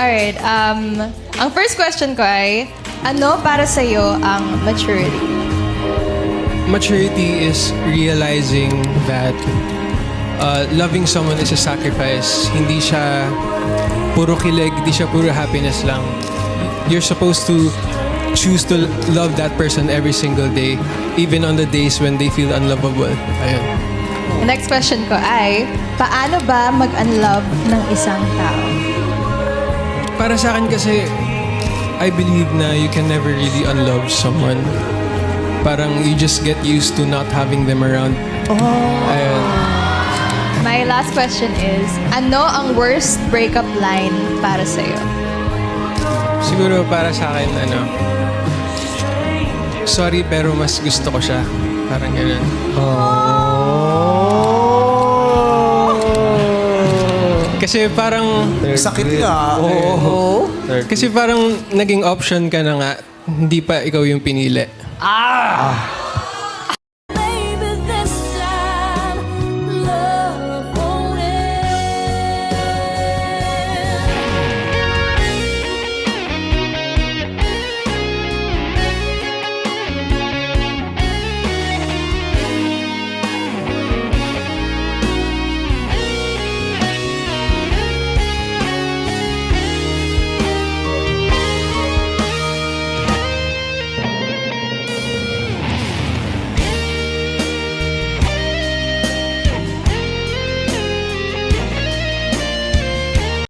Alright, ang first question ko ay, ano para sa'yo ang maturity? Maturity is realizing that loving someone is a sacrifice. Hindi siya puro kilig, hindi siya puro happiness lang. You're supposed to choose to love that person every single day, even on the days when they feel unlovable. Ayun. The next question ko ay, paano ba mag-unlove ng isang tao? Para sa akin kasi, I believe na you can never really unlove someone. Parang you just get used to not having them around. Ayun. My last question is, ano ang worst breakup line para sa'yo? Siguro para sa akin, sorry pero mas gusto ko siya. Parang ganun. Kasi parang... Sakit nga. Oo. Kasi parang naging option ka na nga, hindi pa ikaw yung pinili. Ah!